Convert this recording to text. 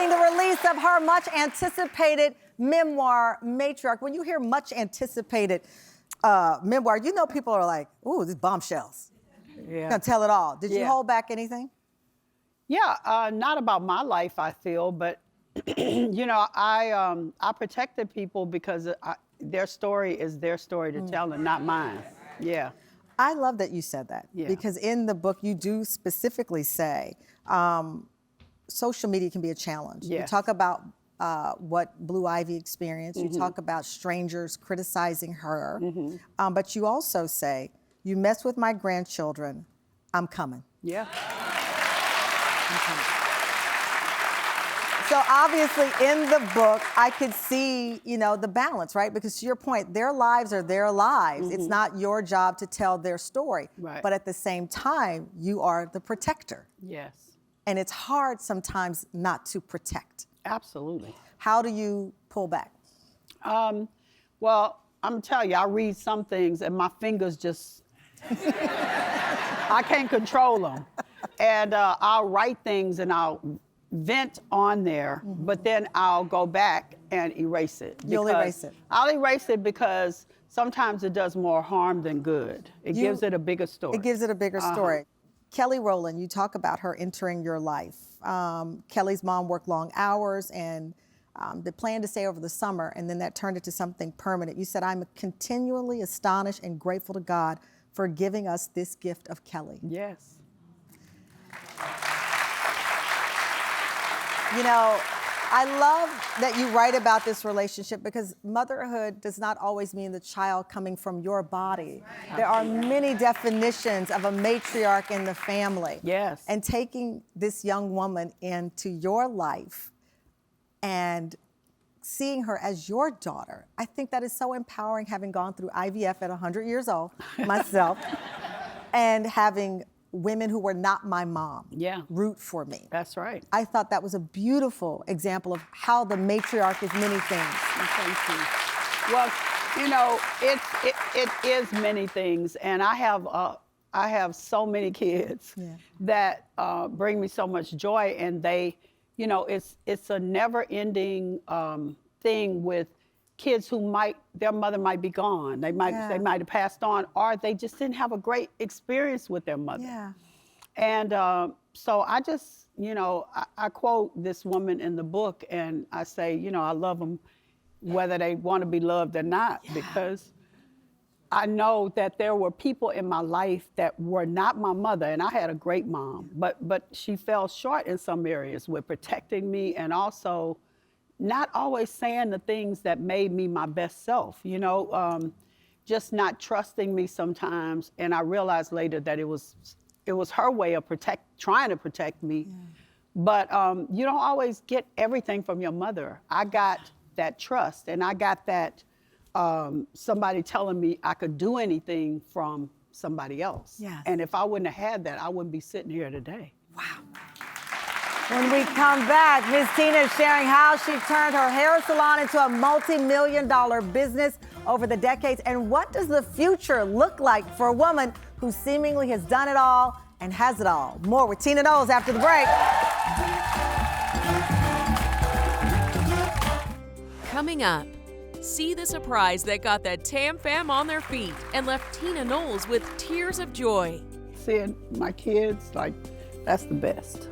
celebrating the release of her much anticipated memoir, Matriarch. When you hear much anticipated memoir, you know people are like, ooh, these bombshells. Yeah. Gonna tell it all. Did you hold back anything? Yeah, not about my life, I feel, but you know, I protected people because their story is their story to tell and not mine. Yeah. I love that you said that because in the book you do specifically say social media can be a challenge. Yes. You talk about what Blue Ivy experienced. You talk about strangers criticizing her, but you also say, you mess with my grandchildren, I'm coming. Yeah. I'm coming. So obviously in the book, I could see, you know, the balance, right? Because to your point, their lives are their lives. It's not your job to tell their story. Right. But at the same time, you are the protector. Yes. And it's hard sometimes not to protect. Absolutely. How do you pull back? Well, I'm gonna tell you, I read some things and my fingers just, I can't control them. And I'll write things and I'll vent on there, but then I'll go back and erase it. You'll erase it. I'll erase it because sometimes it does more harm than good. It gives it a bigger story. It gives it a bigger story. Kelly Rowland, you talk about her entering your life. Kelly's mom worked long hours and they planned to stay over the summer, and then that turned into something permanent. You said, I'm continually astonished and grateful to God for giving us this gift of Kelly. Yes. You know, I love that you write about this relationship because motherhood does not always mean the child coming from your body. There are many definitions of a matriarch in the family. Yes. And taking this young woman into your life and seeing her as your daughter, I think that is so empowering, having gone through IVF at 100 years old myself and having women who were not my mom root for me. That's right. I thought that was a beautiful example of how the matriarch is many things. Thank you. Well, you know, it is many things, and I have so many kids that bring me so much joy, and they, you know, it's a never-ending thing with kids who their mother might be gone. They might have passed on, or they just didn't have a great experience with their mother. Yeah. And so I just, you know, I quote this woman in the book, and I say, you know, I love them whether they want to be loved or not, because I know that there were people in my life that were not my mother, and I had a great mom, but she fell short in some areas with protecting me and also not always saying the things that made me my best self, you know, just not trusting me sometimes. And I realized later that it was her way of trying to protect me. Yeah. But you don't always get everything from your mother. I got that trust, and I got that somebody telling me I could do anything from somebody else. Yes. And if I wouldn't have had that, I wouldn't be sitting here today. Wow. When we come back, Ms. Tina is sharing how she turned her hair salon into a multi-million-dollar business over the decades, and what does the future look like for a woman who seemingly has done it all and has it all. More with Tina Knowles after the break. Coming up, see the surprise that got the Tam fam on their feet and left Tina Knowles with tears of joy. Seeing my kids, like, that's the best.